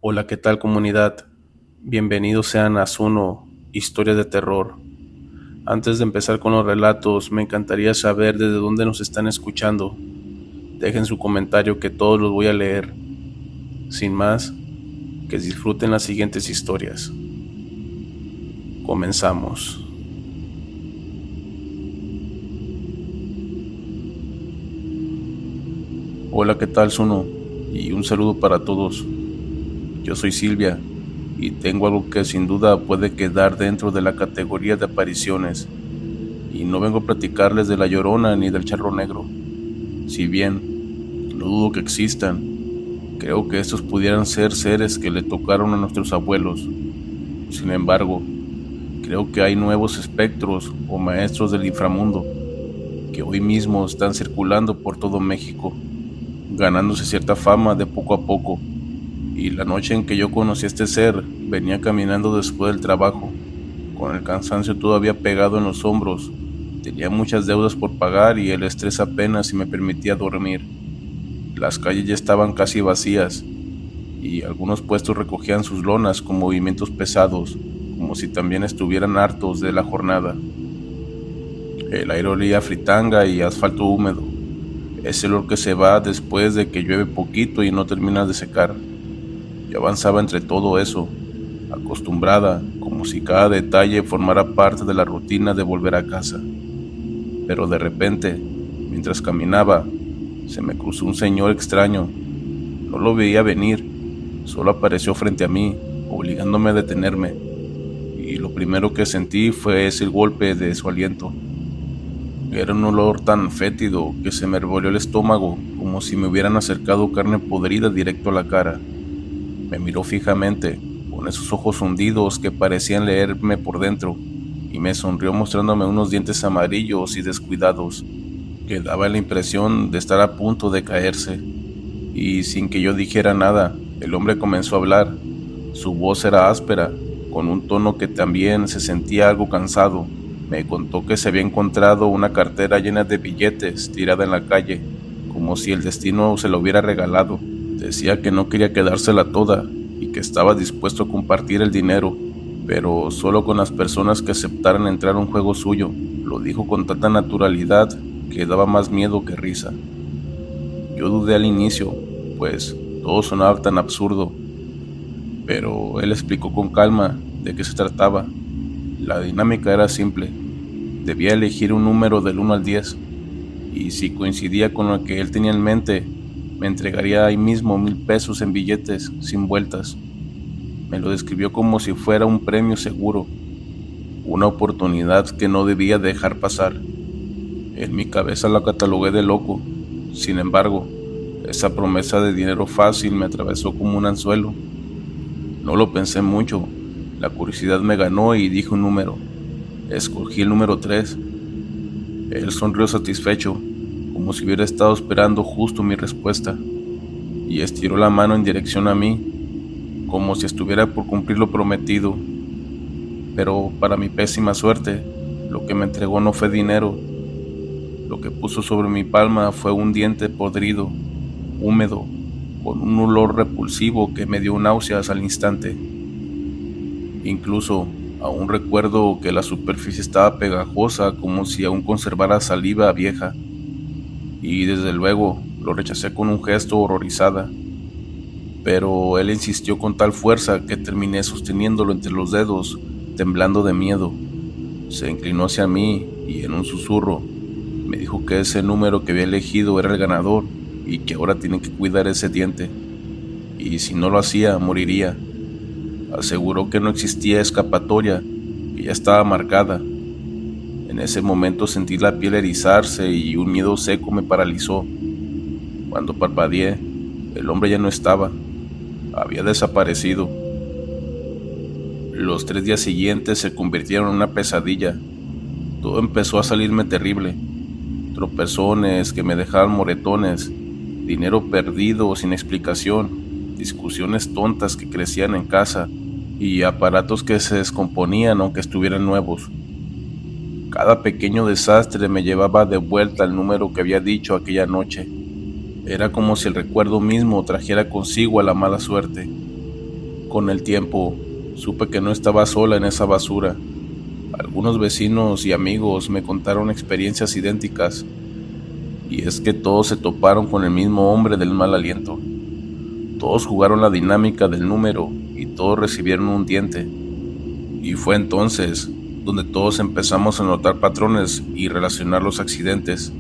Hola, ¿qué tal comunidad? Bienvenidos sean a Zuno, Historias de Terror. Antes de empezar con los relatos, me encantaría saber desde dónde nos están escuchando. Dejen su comentario que todos los voy a leer. Sin más, que disfruten las siguientes historias. Comenzamos. Hola, ¿qué tal Zuno? Y un saludo para todos. Yo soy Silvia y tengo algo que sin duda puede quedar dentro de la categoría de apariciones. Y no vengo a platicarles de la Llorona ni del Charro Negro. Si bien no dudo que existan, creo que estos pudieran ser seres que le tocaron a nuestros abuelos. Sin embargo, creo que hay nuevos espectros o maestros del inframundo que hoy mismo están circulando por todo México, ganándose cierta fama de poco a poco. Y la noche en que yo conocí a este ser, venía caminando después del trabajo, con el cansancio todavía pegado en los hombros. Tenía muchas deudas por pagar y el estrés apenas si me permitía dormir. Las calles ya estaban casi vacías y algunos puestos recogían sus lonas con movimientos pesados, como si también estuvieran hartos de la jornada. El aire olía a fritanga y asfalto húmedo, ese olor que se va después de que llueve poquito y no termina de secar. Yo avanzaba entre todo eso, acostumbrada, como si cada detalle formara parte de la rutina de volver a casa. Pero de repente, mientras caminaba, se me cruzó un señor extraño. No lo veía venir, solo apareció frente a mí, obligándome a detenerme, y lo primero que sentí fue ese golpe de su aliento. Era un olor tan fétido que se me revolvió el estómago, como si me hubieran acercado carne podrida directo a la cara. Me miró fijamente, con esos ojos hundidos que parecían leerme por dentro, y me sonrió mostrándome unos dientes amarillos y descuidados, que daba la impresión de estar a punto de caerse. Y sin que yo dijera nada, el hombre comenzó a hablar. Su voz era áspera, con un tono que también se sentía algo cansado. Me contó que se había encontrado una cartera llena de billetes tirada en la calle, como si el destino se la hubiera regalado. Decía que no quería quedársela toda y que estaba dispuesto a compartir el dinero, pero solo con las personas que aceptaran entrar a un juego suyo. Lo dijo con tanta naturalidad que daba más miedo que risa. Yo dudé al inicio, pues todo sonaba tan absurdo, pero él explicó con calma de qué se trataba. La dinámica era simple. Debía elegir un número del 1 al 10, y si coincidía con lo que él tenía en mente, me entregaría ahí mismo 1,000 pesos en billetes, sin vueltas. Me lo describió como si fuera un premio seguro, una oportunidad que no debía dejar pasar. En mi cabeza la catalogué de loco. Sin embargo, esa promesa de dinero fácil me atravesó como un anzuelo. No lo pensé mucho. La curiosidad me ganó y dije un número. Escogí el número 3. Él sonrió satisfecho, como si hubiera estado esperando justo mi respuesta, y estiró la mano en dirección a mí, como si estuviera por cumplir lo prometido. Pero para mi pésima suerte, lo que me entregó no fue dinero. Lo que puso sobre mi palma fue un diente podrido, húmedo, con un olor repulsivo que me dio náuseas al instante. Incluso aún recuerdo que la superficie estaba pegajosa, como si aún conservara saliva vieja, y desde luego lo rechacé con un gesto horrorizada. Pero él insistió con tal fuerza que terminé sosteniéndolo entre los dedos, temblando de miedo. Se inclinó hacia mí y en un susurro me dijo que ese número que había elegido era el ganador y que ahora tenía que cuidar ese diente, y si no lo hacía, moriría. Aseguró que no existía escapatoria, que ya estaba marcada. En ese momento sentí la piel erizarse y un miedo seco me paralizó. Cuando parpadeé, el hombre ya no estaba, había desaparecido. Los 3 días siguientes se convirtieron en una pesadilla. Todo empezó a salirme terrible. Tropezones que me dejaban moretones, dinero perdido sin explicación, discusiones tontas que crecían en casa y aparatos que se descomponían aunque estuvieran nuevos. Cada pequeño desastre me llevaba de vuelta al número que había dicho aquella noche. Era como si el recuerdo mismo trajera consigo a la mala suerte. Con el tiempo, supe que no estaba sola en esa basura. Algunos vecinos y amigos me contaron experiencias idénticas, y es que todos se toparon con el mismo hombre del mal aliento. Todos jugaron la dinámica del número y todos recibieron un diente. Y fue entonces donde todos empezamos a notar patrones y relacionar los accidentes,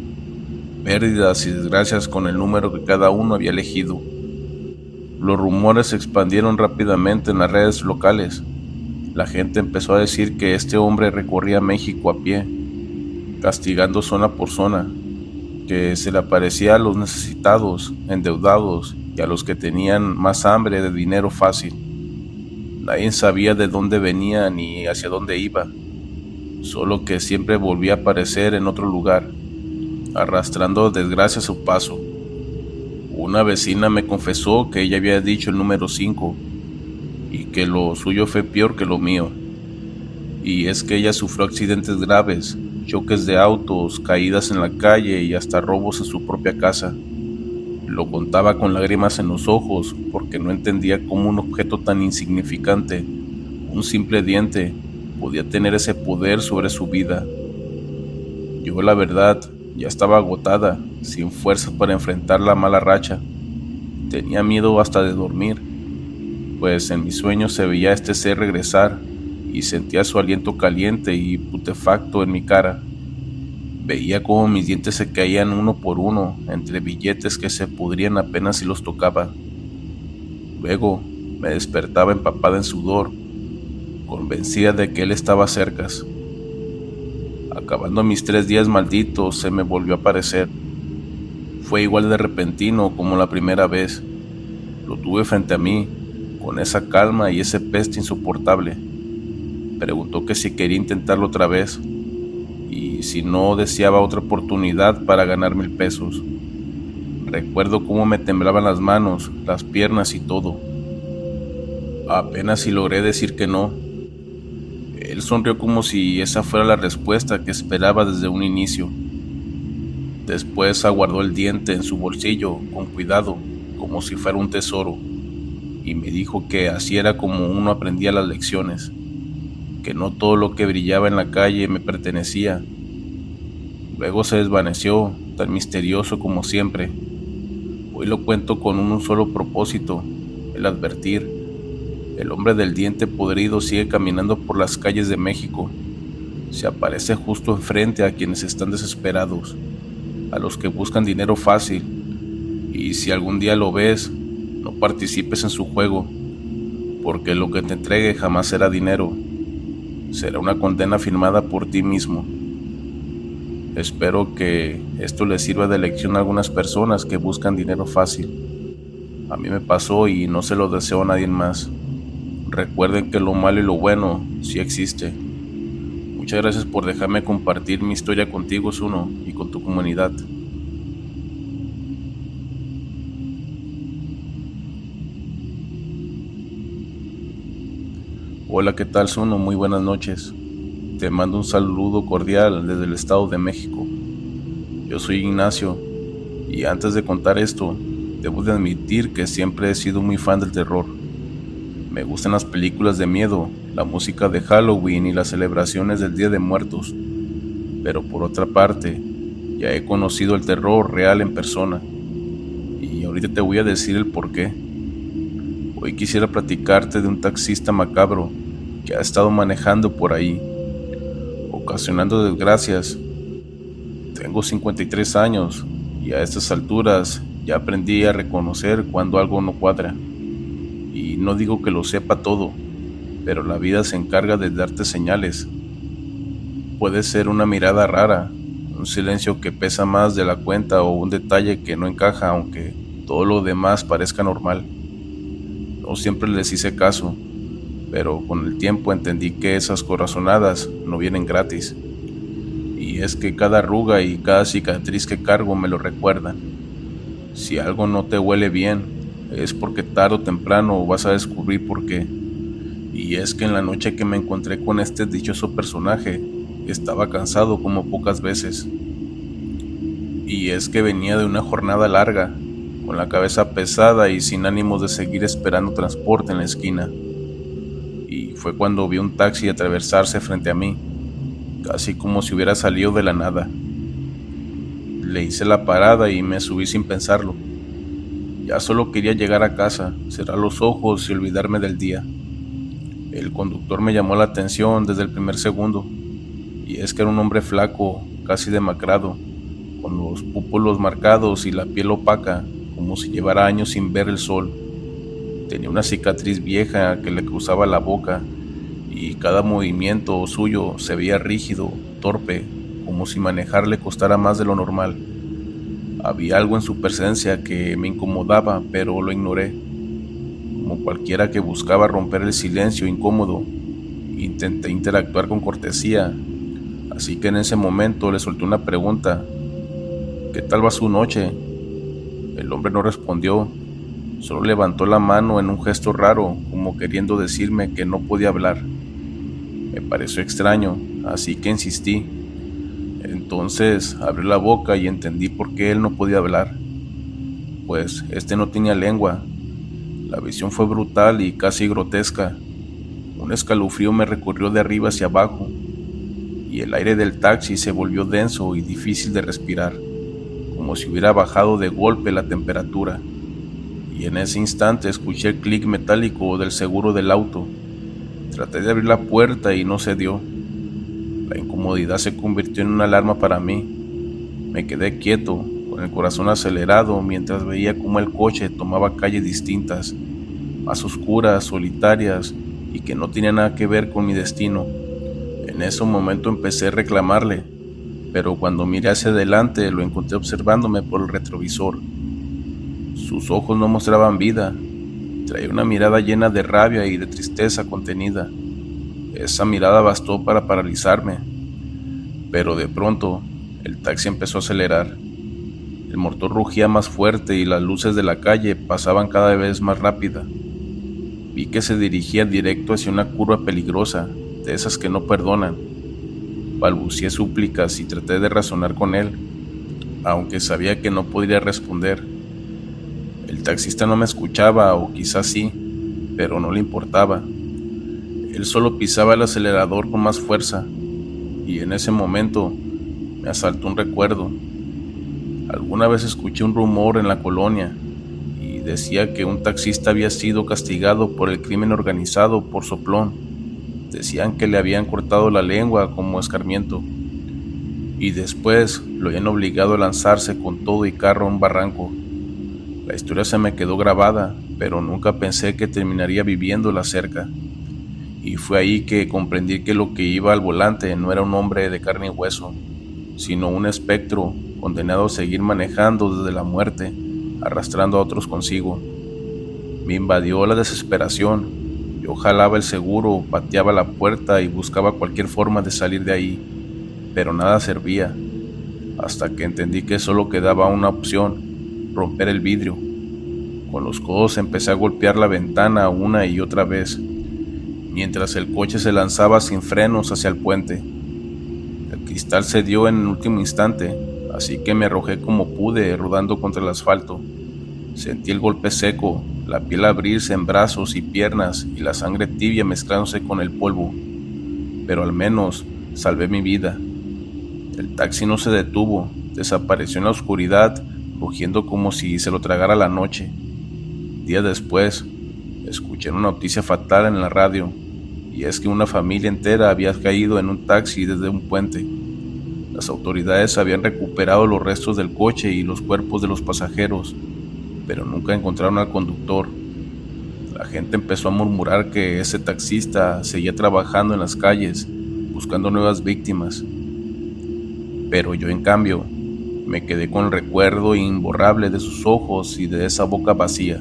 pérdidas y desgracias con el número que cada uno había elegido. Los rumores se expandieron rápidamente en las redes locales. La gente empezó a decir que este hombre recorría México a pie, castigando zona por zona, que se le aparecía a los necesitados, endeudados y a los que tenían más hambre de dinero fácil. Nadie sabía de dónde venía ni hacia dónde iba, solo que siempre volvía a aparecer en otro lugar, arrastrando desgracia a su paso. Una vecina me confesó que ella había dicho el número 5 y que lo suyo fue peor que lo mío. Y es que ella sufrió accidentes graves, choques de autos, caídas en la calle y hasta robos en su propia casa. Lo contaba con lágrimas en los ojos porque no entendía cómo un objeto tan insignificante, un simple diente, podía tener ese poder sobre su vida. Yo, la verdad, ya estaba agotada, sin fuerzas para enfrentar la mala racha. Tenía miedo hasta de dormir, pues en mis sueños se veía a este ser regresar y sentía su aliento caliente y putefacto en mi cara. Veía cómo mis dientes se caían uno por uno entre billetes que se pudrían apenas si los tocaba. Luego me despertaba empapada en sudor, convencida de que él estaba cerca. Acabando mis 3 días malditos, se me volvió a aparecer. Fue igual de repentino como la primera vez. Lo tuve frente a mí, con esa calma y ese peste insoportable. Preguntó que si quería intentarlo otra vez, y si no deseaba otra oportunidad para ganar 1000 pesos. Recuerdo cómo me temblaban las manos, las piernas y todo. Apenas si logré decir que no. Él sonrió como si esa fuera la respuesta que esperaba desde un inicio. Después aguardó el diente en su bolsillo con cuidado, como si fuera un tesoro, y me dijo que así era como uno aprendía las lecciones, que no todo lo que brillaba en la calle me pertenecía. Luego se desvaneció, tan misterioso como siempre. Hoy lo cuento con un solo propósito, el advertir. El hombre del diente podrido sigue caminando por las calles de México. Se aparece justo enfrente a quienes están desesperados, a los que buscan dinero fácil. Y si algún día lo ves, no participes en su juego, porque lo que te entregue jamás será dinero. Será una condena firmada por ti mismo. Espero que esto les sirva de lección a algunas personas que buscan dinero fácil. A mí me pasó y no se lo deseo a nadie más. Recuerden que lo malo y lo bueno sí existe. Muchas gracias por dejarme compartir mi historia contigo, Zuno, y con tu comunidad. Hola, ¿qué tal, Zuno? Muy buenas noches. Te mando un saludo cordial desde el Estado de México. Yo soy Ignacio, y antes de contar esto, debo de admitir que siempre he sido muy fan del terror. Me gustan las películas de miedo, la música de Halloween y las celebraciones del Día de Muertos. Pero por otra parte, ya he conocido el terror real en persona. Y ahorita te voy a decir el porqué. Hoy quisiera platicarte de un taxista macabro que ha estado manejando por ahí, ocasionando desgracias. Tengo 53 años y a estas alturas ya aprendí a reconocer cuando algo no cuadra. Y no digo que lo sepa todo, pero la vida se encarga de darte señales. Puede ser una mirada rara, un silencio que pesa más de la cuenta o un detalle que no encaja aunque todo lo demás parezca normal. No siempre les hice caso, pero con el tiempo entendí que esas corazonadas no vienen gratis. Y es que cada arruga y cada cicatriz que cargo me lo recuerdan. Si algo no te huele bien, es porque tarde o temprano vas a descubrir por qué. Y es que en la noche que me encontré con este dichoso personaje, estaba cansado como pocas veces. Y es que venía de una jornada larga, con la cabeza pesada y sin ánimos de seguir esperando transporte en la esquina. Y fue cuando vi un taxi atravesarse frente a mí, casi como si hubiera salido de la nada. Le hice la parada y me subí sin pensarlo. Ya solo quería llegar a casa, cerrar los ojos y olvidarme del día. El conductor me llamó la atención desde el primer segundo, y es que era un hombre flaco, casi demacrado, con los pómulos marcados y la piel opaca, como si llevara años sin ver el sol. Tenía una cicatriz vieja que le cruzaba la boca, y cada movimiento suyo se veía rígido, torpe, como si manejar le costara más de lo normal. Había algo en su presencia que me incomodaba, pero lo ignoré. Como cualquiera que buscaba romper el silencio incómodo, intenté interactuar con cortesía, así que en ese momento le solté una pregunta: ¿qué tal va su noche? El hombre no respondió, solo levantó la mano en un gesto raro, como queriendo decirme que no podía hablar. Me pareció extraño, así que insistí. Entonces abrió la boca y entendí por qué él no podía hablar. Pues este no tenía lengua. La visión fue brutal y casi grotesca. Un escalofrío me recorrió de arriba hacia abajo, y el aire del taxi se volvió denso y difícil de respirar, como si hubiera bajado de golpe la temperatura. Y en ese instante escuché el clic metálico del seguro del auto. Traté de abrir la puerta y no se dio. La incomodidad se convirtió en una alarma para mí. Me quedé quieto, con el corazón acelerado, mientras veía cómo el coche tomaba calles distintas, más oscuras, solitarias, y que no tenían nada que ver con mi destino. En ese momento empecé a reclamarle, pero cuando miré hacia adelante lo encontré observándome por el retrovisor. Sus ojos no mostraban vida, traía una mirada llena de rabia y de tristeza contenida. Esa mirada bastó para paralizarme, pero de pronto el taxi empezó a acelerar. El motor rugía más fuerte y las luces de la calle pasaban cada vez más rápida. Vi que se dirigía directo hacia una curva peligrosa, de esas que no perdonan. Balbuceé súplicas y traté de razonar con él, aunque sabía que no podría responder. El taxista no me escuchaba, o quizás sí, pero no le importaba. Él solo pisaba el acelerador con más fuerza, y en ese momento me asaltó un recuerdo. Alguna vez escuché un rumor en la colonia, y decía que un taxista había sido castigado por el crimen organizado por soplón. Decían que le habían cortado la lengua como escarmiento, y después lo habían obligado a lanzarse con todo y carro a un barranco. La historia se me quedó grabada, pero nunca pensé que terminaría viviéndola cerca. Y fue ahí que comprendí que lo que iba al volante no era un hombre de carne y hueso, sino un espectro condenado a seguir manejando desde la muerte, arrastrando a otros consigo. Me invadió la desesperación. Yo jalaba el seguro, pateaba la puerta y buscaba cualquier forma de salir de ahí, pero nada servía, hasta que entendí que solo quedaba una opción: romper el vidrio. Con los codos empecé a golpear la ventana una y otra vez, mientras el coche se lanzaba sin frenos hacia el puente. El cristal cedió en el último instante, así que me arrojé como pude, rodando contra el asfalto. Sentí el golpe seco, la piel abrirse en brazos y piernas y la sangre tibia mezclándose con el polvo, pero al menos salvé mi vida. El taxi no se detuvo, desapareció en la oscuridad, rugiendo como si se lo tragara la noche. Días después, escuché una noticia fatal en la radio, y es que una familia entera había caído en un taxi desde un puente. Las autoridades habían recuperado los restos del coche y los cuerpos de los pasajeros, pero nunca encontraron al conductor. La gente empezó a murmurar que ese taxista seguía trabajando en las calles, buscando nuevas víctimas. Pero yo, en cambio, me quedé con el recuerdo imborrable de sus ojos y de esa boca vacía.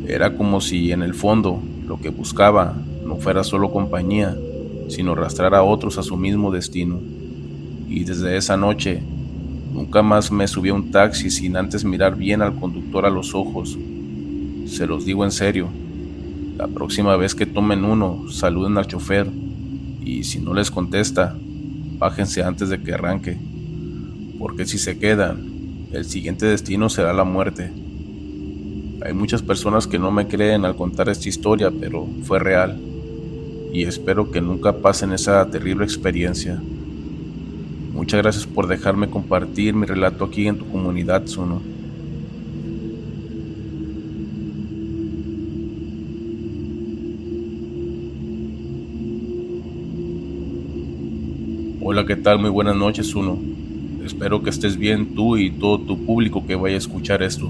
Era como si, en el fondo, lo que buscaba no fuera solo compañía, sino arrastrar a otros a su mismo destino. Y desde esa noche, nunca más me subí a un taxi sin antes mirar bien al conductor a los ojos. Se los digo en serio, la próxima vez que tomen uno, saluden al chofer, y si no les contesta, bájense antes de que arranque, porque si se quedan, el siguiente destino será la muerte. Hay muchas personas que no me creen al contar esta historia, pero fue real. Y espero que nunca pasen esa terrible experiencia. Muchas gracias por dejarme compartir mi relato aquí en tu comunidad, Zuno. Hola, ¿qué tal? Muy buenas noches, Zuno. Espero que estés bien tú y todo tu público que vaya a escuchar esto.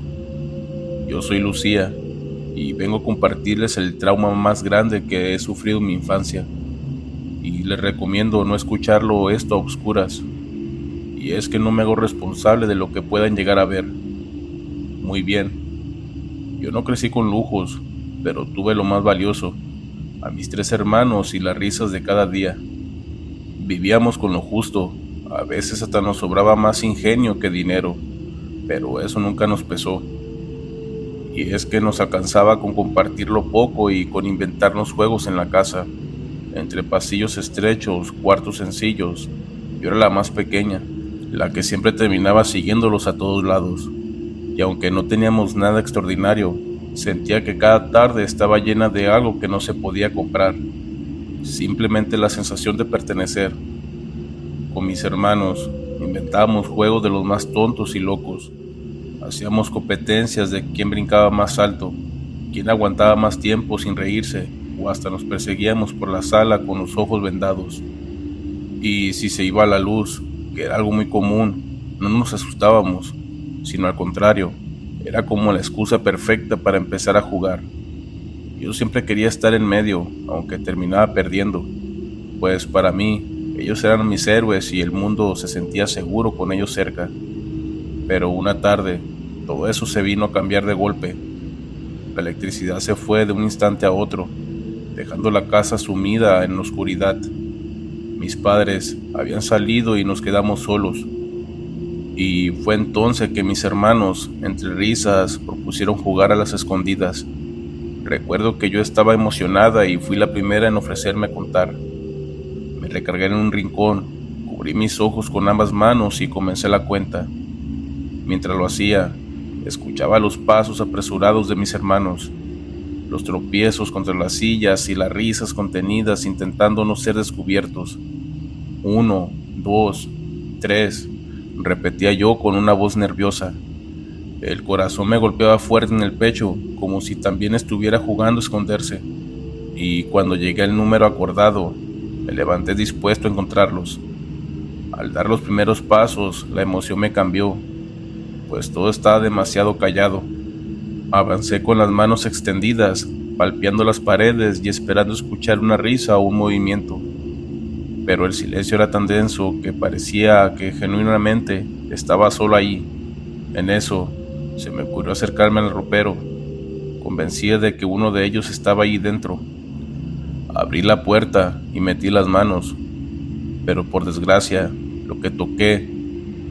Yo soy Lucía y vengo a compartirles el trauma más grande que he sufrido en mi infancia. Y les recomiendo no escucharlo esto a oscuras. Y es que no me hago responsable de lo que puedan llegar a ver. Muy bien, yo no crecí con lujos, pero tuve lo más valioso, a mis 3 hermanos y las risas de cada día. Vivíamos con lo justo, a veces hasta nos sobraba más ingenio que dinero, pero eso nunca nos pesó. Y es que nos alcanzaba con compartir lo poco y con inventarnos juegos en la casa, entre pasillos estrechos, cuartos sencillos. Yo era la más pequeña, la que siempre terminaba siguiéndolos a todos lados. Y aunque no teníamos nada extraordinario, sentía que cada tarde estaba llena de algo que no se podía comprar. Simplemente la sensación de pertenecer. Con mis hermanos, inventábamos juegos de los más tontos y locos. Hacíamos competencias de quién brincaba más alto, quién aguantaba más tiempo sin reírse, o hasta nos perseguíamos por la sala con los ojos vendados. Y si se iba la luz, que era algo muy común, no nos asustábamos, sino al contrario, era como la excusa perfecta para empezar a jugar. Yo siempre quería estar en medio, aunque terminaba perdiendo, pues para mí, ellos eran mis héroes y el mundo se sentía seguro con ellos cerca. Pero una tarde, todo eso se vino a cambiar de golpe. La electricidad se fue de un instante a otro, dejando la casa sumida en la oscuridad. Mis padres habían salido y nos quedamos solos. Y fue entonces que mis hermanos, entre risas, propusieron jugar a las escondidas. Recuerdo que yo estaba emocionada y fui la primera en ofrecerme a contar. Me recargué en un rincón, cubrí mis ojos con ambas manos y comencé la cuenta. Mientras lo hacía, escuchaba los pasos apresurados de mis hermanos, los tropiezos contra las sillas y las risas contenidas intentando no ser descubiertos. 1, 2, 3, repetía yo con una voz nerviosa. El corazón me golpeaba fuerte en el pecho, como si también estuviera jugando a esconderse. Y cuando llegué al número acordado, me levanté dispuesto a encontrarlos. Al dar los primeros pasos, la emoción me cambió, pues todo estaba demasiado callado. Avancé con las manos extendidas, palpeando las paredes y esperando escuchar una risa o un movimiento. Pero el silencio era tan denso que parecía que genuinamente estaba solo ahí. En eso, se me ocurrió acercarme al ropero, convencida de que uno de ellos estaba ahí dentro. Abrí la puerta y metí las manos, pero por desgracia, lo que toqué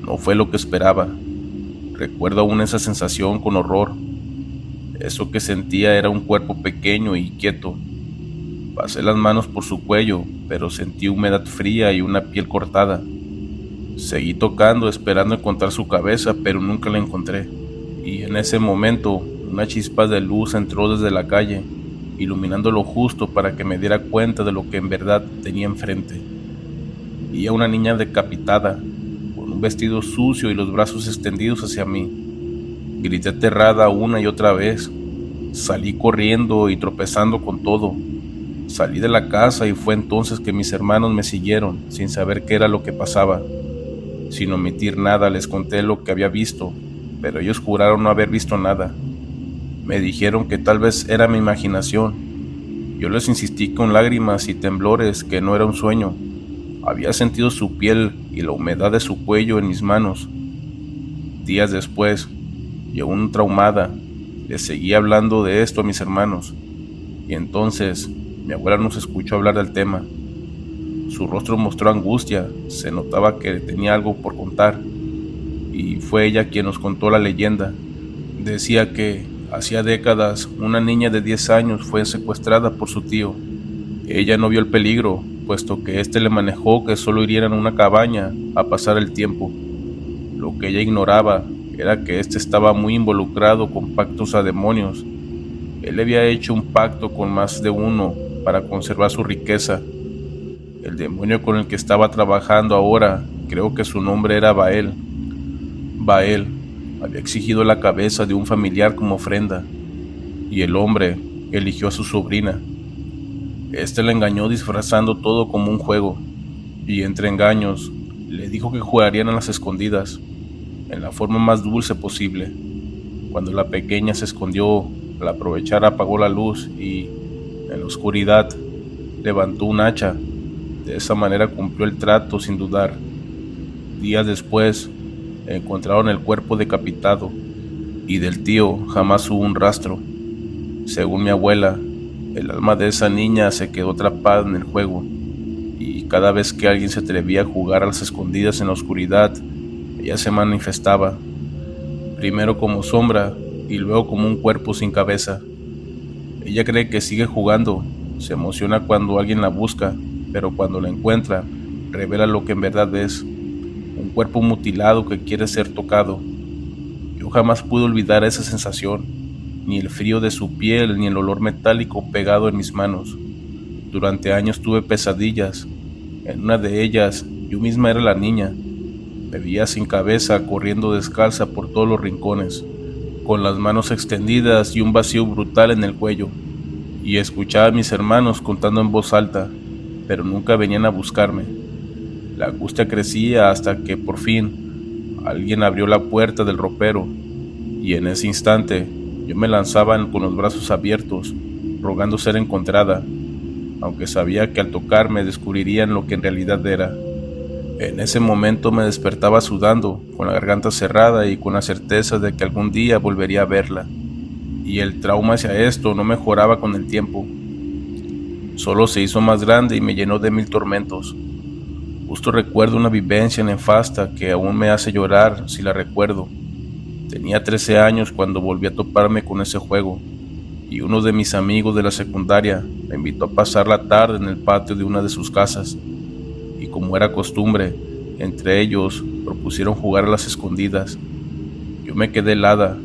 no fue lo que esperaba. Recuerdo aún esa sensación con horror. Eso que sentía era un cuerpo pequeño y quieto. Pasé las manos por su cuello, pero sentí humedad fría y una piel cortada. Seguí tocando esperando encontrar su cabeza, pero nunca la encontré. Y en ese momento, una chispa de luz entró desde la calle, iluminando lo justo para que me diera cuenta de lo que en verdad tenía enfrente. Vi a una niña decapitada, con un vestido sucio y los brazos extendidos hacia mí. Grité aterrada una y otra vez. Salí corriendo y tropezando con todo. Salí de la casa y fue entonces que mis hermanos me siguieron, sin saber qué era lo que pasaba. Sin omitir nada les conté lo que había visto, pero ellos juraron no haber visto nada. Me dijeron que tal vez era mi imaginación. Yo les insistí con lágrimas y temblores que no era un sueño. Había sentido su piel y la humedad de su cuello en mis manos. Días después, y aún traumada, les seguí hablando de esto a mis hermanos. Y entonces, mi abuela nos escuchó hablar del tema. Su rostro mostró angustia, se notaba que tenía algo por contar. Y fue ella quien nos contó la leyenda. Decía que hacía décadas una niña de 10 años fue secuestrada por su tío. Ella no vio el peligro, puesto que éste le manejó que solo irían a una cabaña a pasar el tiempo. Lo que ella ignoraba era que éste estaba muy involucrado con pactos a demonios. Él había hecho un pacto con más de uno para conservar su riqueza. El demonio con el que estaba trabajando ahora, creo que su nombre era Bael. Bael había exigido la cabeza de un familiar como ofrenda, y el hombre eligió a su sobrina. Este la engañó disfrazando todo como un juego, y entre engaños le dijo que jugarían a las escondidas, en la forma más dulce posible. Cuando la pequeña se escondió, al aprovechar apagó la luz y, en la oscuridad, levantó un hacha. De esa manera cumplió el trato sin dudar. Días después, encontraron el cuerpo decapitado, y del tío jamás hubo un rastro. Según mi abuela, el alma de esa niña se quedó atrapada en el juego, y cada vez que alguien se atrevía a jugar a las escondidas en la oscuridad, ella se manifestaba, primero como sombra y luego como un cuerpo sin cabeza. Ella cree que sigue jugando, se emociona cuando alguien la busca, pero cuando la encuentra, revela lo que en verdad es, un cuerpo mutilado que quiere ser tocado. Yo jamás pude olvidar esa sensación, ni el frío de su piel ni el olor metálico pegado en mis manos. Durante años tuve pesadillas. En una de ellas, yo misma era la niña. Me veía sin cabeza, corriendo descalza por todos los rincones, con las manos extendidas y un vacío brutal en el cuello. Y escuchaba a mis hermanos contando en voz alta, pero nunca venían a buscarme. La angustia crecía hasta que, por fin, alguien abrió la puerta del ropero, y en ese instante yo me lanzaba con los brazos abiertos, rogando ser encontrada, aunque sabía que al tocarme descubrirían lo que en realidad era. En ese momento me despertaba sudando, con la garganta cerrada y con la certeza de que algún día volvería a verla. Y el trauma hacia esto no mejoraba con el tiempo. Solo se hizo más grande y me llenó de mil tormentos. Justo recuerdo una vivencia nefasta que aún me hace llorar si la recuerdo. Tenía 13 años cuando volví a toparme con ese juego, y uno de mis amigos de la secundaria me invitó a pasar la tarde en el patio de una de sus casas. Y como era costumbre, entre ellos propusieron jugar a las escondidas. Yo me quedé helada.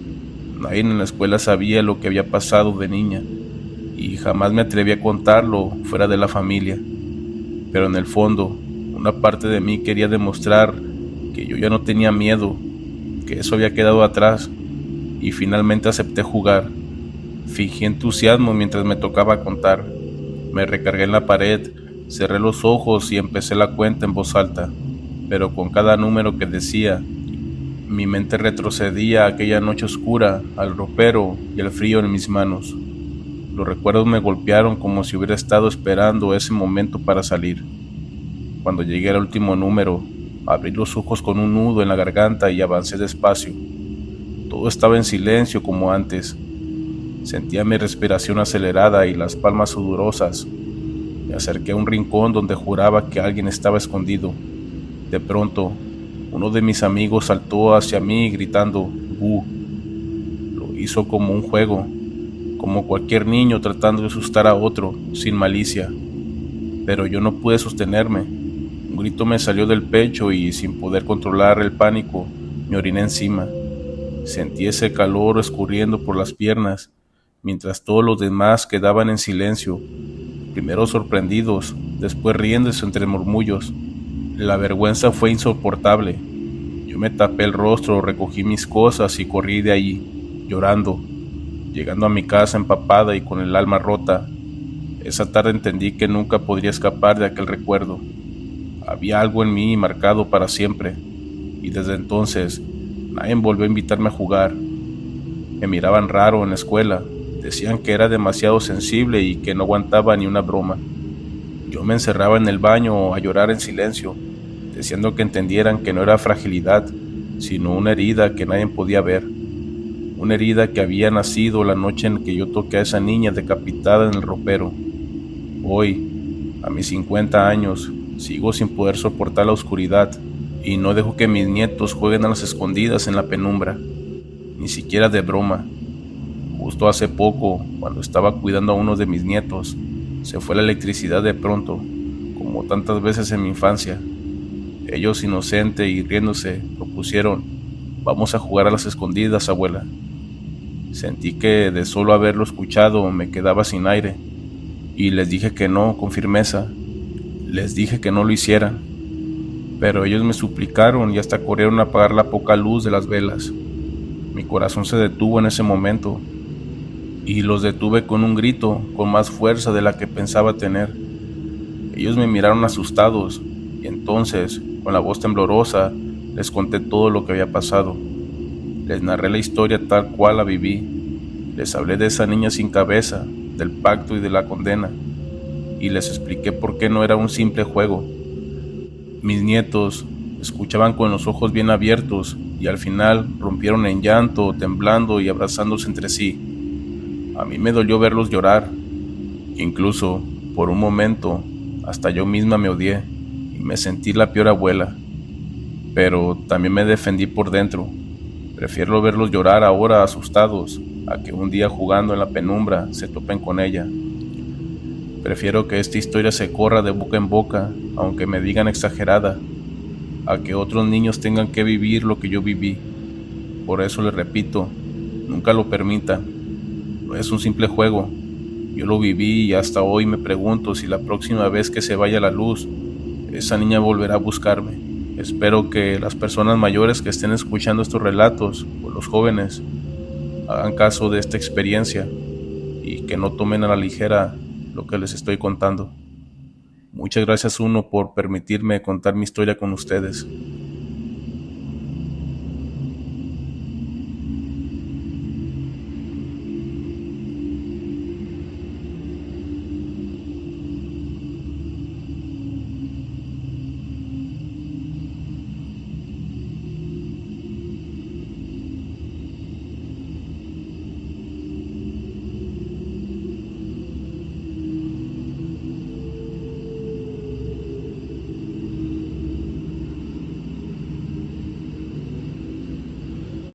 Nadie en la escuela sabía lo que había pasado de niña, y jamás me atreví a contarlo fuera de la familia. Pero en el fondo, una parte de mí quería demostrar que yo ya no tenía miedo, que eso había quedado atrás, y finalmente acepté jugar. Fingí entusiasmo mientras me tocaba contar. Me recargué en la pared, cerré los ojos y empecé la cuenta en voz alta, pero con cada número que decía, mi mente retrocedía a aquella noche oscura, al ropero y al frío en mis manos. Los recuerdos me golpearon como si hubiera estado esperando ese momento para salir. Cuando llegué al último número, abrí los ojos con un nudo en la garganta y avancé despacio. Todo estaba en silencio como antes. Sentía mi respiración acelerada y las palmas sudorosas. Me acerqué a un rincón donde juraba que alguien estaba escondido. De pronto, uno de mis amigos saltó hacia mí gritando "¡Bu!". Lo hizo como un juego, como cualquier niño tratando de asustar a otro, sin malicia. Pero yo no pude sostenerme. Un grito me salió del pecho y, sin poder controlar el pánico, me oriné encima. Sentí ese calor escurriendo por las piernas, mientras todos los demás quedaban en silencio, primero sorprendidos, después riéndose entre murmullos. La vergüenza fue insoportable. Yo me tapé el rostro, recogí mis cosas y corrí de allí, llorando, llegando a mi casa empapada y con el alma rota. Esa tarde entendí que nunca podría escapar de aquel recuerdo. Había algo en mí marcado para siempre, y desde entonces nadie volvió a invitarme a jugar. Me miraban raro en la escuela, decían que era demasiado sensible y que no aguantaba ni una broma. Yo me encerraba en el baño a llorar en silencio, deseando que entendieran que no era fragilidad, sino una herida que nadie podía ver. Una herida que había nacido la noche en que yo toqué a esa niña decapitada en el ropero. Hoy, a mis 50 años, sigo sin poder soportar la oscuridad y no dejo que mis nietos jueguen a las escondidas en la penumbra, ni siquiera de broma. Justo hace poco, cuando estaba cuidando a uno de mis nietos, se fue la electricidad de pronto, como tantas veces en mi infancia. Ellos, inocentes y riéndose, propusieron: Vamos a jugar a las escondidas, abuela. Sentí que de solo haberlo escuchado me quedaba sin aire, y les dije que no, con firmeza. Les dije que no lo hicieran, pero ellos me suplicaron y hasta corrieron a apagar la poca luz de las velas. Mi corazón se detuvo en ese momento, y los detuve con un grito, con más fuerza de la que pensaba tener. Ellos me miraron asustados, y entonces, con la voz temblorosa, les conté todo lo que había pasado. Les narré la historia tal cual la viví. Les hablé de esa niña sin cabeza, del pacto y de la condena, y les expliqué por qué no era un simple juego. Mis nietos escuchaban con los ojos bien abiertos y al final rompieron en llanto, temblando y abrazándose entre sí. A mí me dolió verlos llorar. Incluso, por un momento, hasta yo misma me odié y me sentí la peor abuela. Pero también me defendí por dentro. Prefiero verlos llorar ahora asustados a que un día jugando en la penumbra se topen con ella. Prefiero que esta historia se corra de boca en boca, aunque me digan exagerada, a que otros niños tengan que vivir lo que yo viví. Por eso les repito, nunca lo permitan. No es un simple juego. Yo lo viví y hasta hoy me pregunto si la próxima vez que se vaya la luz, esa niña volverá a buscarme. Espero que las personas mayores que estén escuchando estos relatos, o los jóvenes, hagan caso de esta experiencia y que no tomen a la ligera lo que les estoy contando. Muchas gracias, Uno, por permitirme contar mi historia con ustedes.